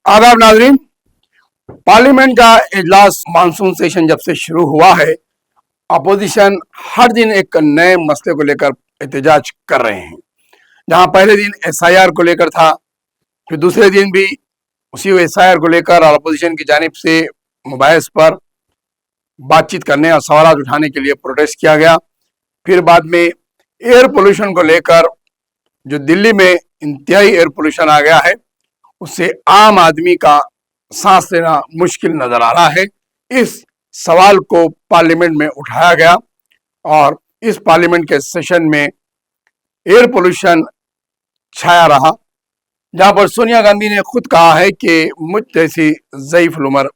आदाब नाजरीन। पार्लियामेंट का इजलास मानसून सेशन जब से शुरू हुआ है, अपोजिशन हर दिन एक नए मसले को लेकर एहतजाज कर रहे हैं। जहां पहले दिन एसआईआर को लेकर था, फिर दूसरे दिन भी उसी एसआईआर को लेकर और अपोजिशन की जानिब से मुबाहिस पर बातचीत करने और सवाल उठाने के लिए प्रोटेस्ट किया गया। फिर बाद में एयर पोल्यूशन को लेकर, जो दिल्ली में इंतहाई एयर पोल्यूशन आ गया है, उससे आम आदमी का सांस लेना मुश्किल नजर आ रहा है। इस सवाल को पार्लियामेंट में उठाया गया और इस पार्लियामेंट के सेशन में एयर पोल्यूशन छाया रहा, जहां पर सोनिया गांधी ने खुद कहा है कि मुझ जैसी ज़ईफ उम्र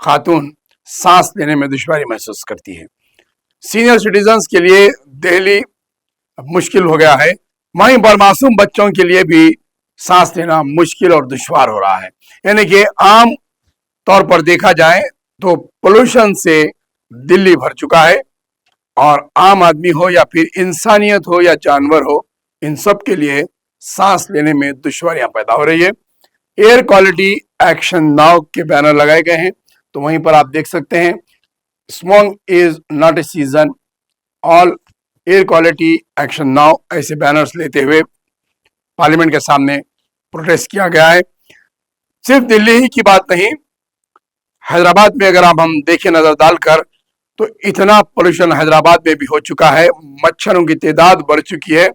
खातून सांस लेने में दुश्वारी महसूस करती है। सीनियर सिटीजन्स के लिए दिल्ली मुश्किल हो गया है, वहीं पर मासूम बच्चों के लिए भी सांस लेना मुश्किल और दुश्वार हो रहा है। यानी कि आम तौर पर देखा जाए तो पोल्यूशन से दिल्ली भर चुका है और आम आदमी हो या फिर इंसानियत हो या जानवर हो, इन सब के लिए सांस लेने में दुश्वारियां पैदा हो रही है। एयर क्वालिटी एक्शन नाउ के बैनर लगाए गए हैं, तो वहीं पर आप देख सकते हैं, smog is not a season, all air quality action now, ऐसे बैनर्स लेते हुए पार्लियामेंट के सामने प्रोटेस्ट किया गया है। सिर्फ दिल्ली ही की बात नहीं, हैदराबाद में अगर हम देखें नजर डालकर, तो इतना पोल्यूशन हैदराबाद में भी हो चुका है, मच्छरों की तादाद बढ़ चुकी है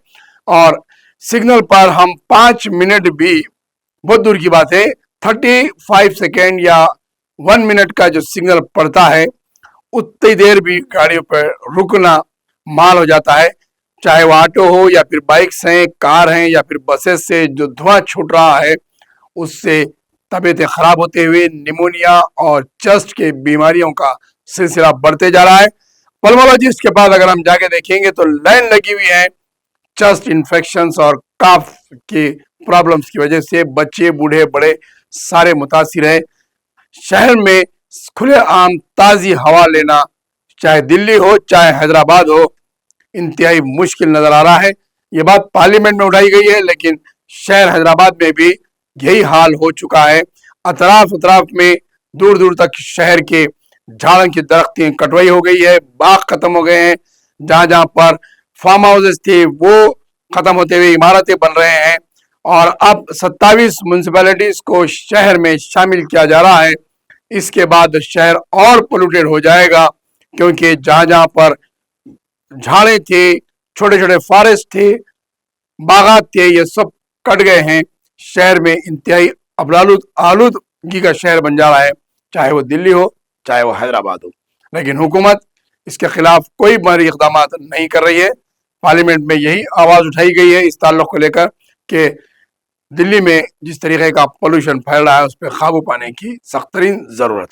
और सिग्नल पर हम 5 मिनट भी, बहुत दूर की बात है, 35 सेकेंड या 1 मिनट का जो सिग्नल पड़ता है, उतनी देर भी गाड़ियों पर रुकना माल हो जाता है। चाहे वो ऑटो हो या फिर बाइक्स हैं, कार हैं या फिर बसेस से जो धुआं छूट रहा है, उससे तबीयतें खराब होते हुए निमोनिया और चेस्ट के बीमारियों का सिलसिला बढ़ते जा रहा है। पल्मोलॉजिस्ट के पास अगर हम जाके देखेंगे तो लाइन लगी हुई है। चेस्ट इन्फेक्शंस और कफ के प्रॉब्लम्स की वजह से बच्चे, बूढ़े, बड़े सारे मुतासिर हैं। शहर में खुलेआम ताज़ी हवा लेना, चाहे दिल्ली हो चाहे हैदराबाद हो, इंतहाई मुश्किल नजर आ रहा है। ये बात पार्लियामेंट में उठाई गई है, लेकिन शहर हैदराबाद में भी यही हाल हो चुका है। अतराफ में दूर दूर तक शहर के झाड़ की दरख्तें कटवाई हो गई है, बाग खत्म हो गए हैं। जहां जहां पर फार्म हाउसेस थे वो खत्म होते हुए इमारतें बन रहे हैं और अब 27 म्यूनिसिपैलिटीज को शहर में शामिल किया जा रहा है। इसके बाद शहर और पोल्यूटेड हो जाएगा, क्योंकि जहां जहां पर झाड़े थे, छोटे छोटे फॉरेस्ट थे, बागात थे, ये सब कट गए हैं। शहर में इंतहाई आलूदगी का शहर बन जा रहा है, चाहे वो दिल्ली हो चाहे वो हैदराबाद हो। लेकिन हुकूमत इसके खिलाफ कोई बड़ी इकदाम नहीं कर रही है। पार्लियामेंट में यही आवाज उठाई गई है इस ताल्लुक को लेकर कि दिल्ली में जिस तरीके का पोल्यूशन फैल रहा है, उस पर काबू पाने की सख्त तरीन जरूरत है।